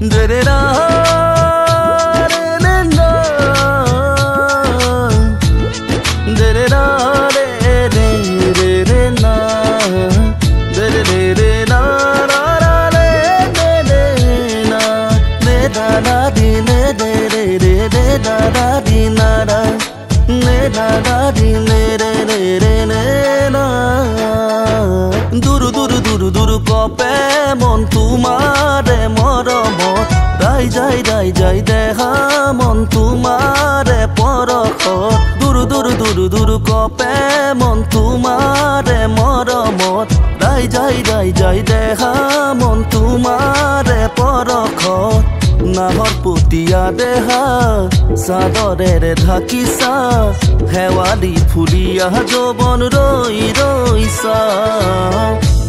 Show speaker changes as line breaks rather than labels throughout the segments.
Dere na re re na Dere na re re re re na Dere re re na ra ra re re re na Re da da di ne de re re re da da di na ra Ne da da di ne re re re ne na Duru duru duru duru kope mon tumare moromot Dai jai deha mon tumare porokhot Duru duru duru duru kope mon tumare moromot Dai jai deha mon tumare porokhot Nahor putia deha sadore dhakisa Hewali phulia jobon roi roi sa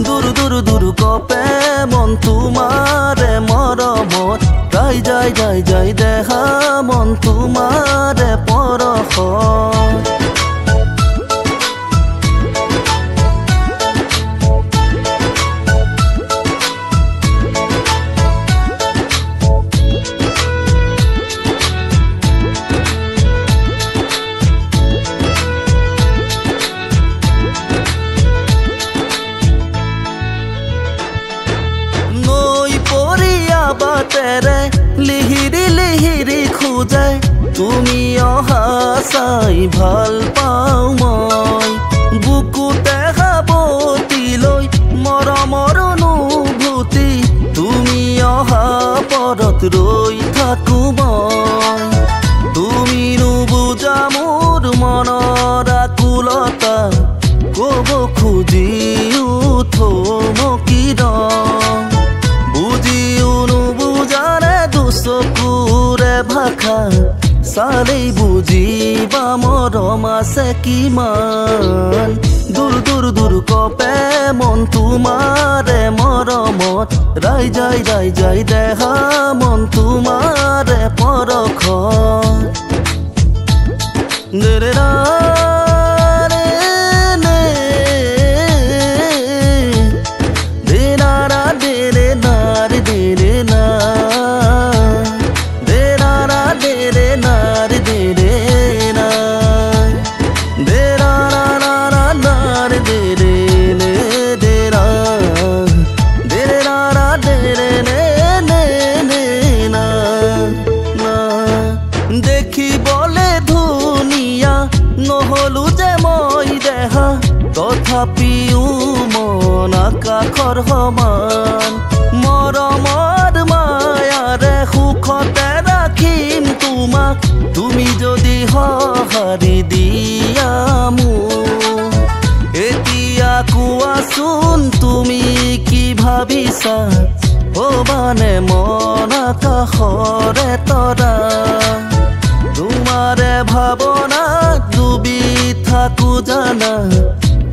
Duru duru duru kope mon tumare moromot Dai jai deha mon tumare porokhot तेरे लिहिरी लिहिरी खुजे तुमी अहा चाई ভাল পাও মই বুকুতে খাবতি লৈ মৰমৰ অনুভূতি তুমি অহা পৰত ৰৈ থাকো মই তুমি নুবুজা মোৰ মনৰ আকুলতা কব খুজি উঠো মকিৰ চকুৰে ভাষা চালেই বুজিবা মৰম আছে কিমান দূৰ দূৰ দূৰ কপে মন তোমাৰে মৰমত ৰাই যাই দেহা মন তোমাৰে পৰখত ৰে ৰা ৰে নে ৰে না ৰা ৰে ৰে না ৰে ৰে না নহলু যে মই দেহা তথাপিও মন আকাশৰ সমান মৰমৰ মায়াৰে সুখতে ৰাখিম তোমাক তুমি যদি সঁহাৰি দিয়া মোক এতিয়া কোৱাচোন তুমি কি ভাবিছা মানে মন আকাশৰে তৰা তোমাৰে ভাৱনা ডুবি থাকো জানা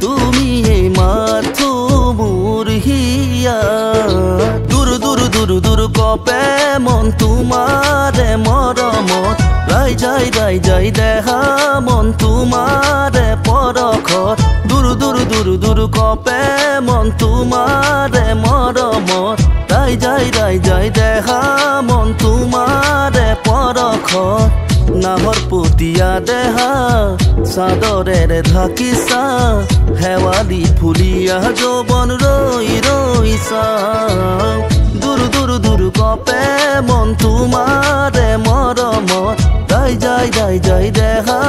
তুমি এই মাথো মোৰ হিয়া দূৰ দূৰ দূৰ দূৰ কপে মন তোমাৰে মৰমত ৰাই যাই দেহা মন তোমাৰে পৰখত দূৰ দূৰ দূৰ দূৰ কপে মন তোমাৰে মৰমত ৰাই যাই দেহা মন তোমাৰে পৰখত নাহৰ পুতিয়া দেহা চাদৰেৰে ঢাকিছা হেৱালি ফুলিয়া যৌৱন ৰৈ ৰৈছা দূৰ দূৰ দূৰ কপে মন তোমাৰে মৰমত যাই দেহা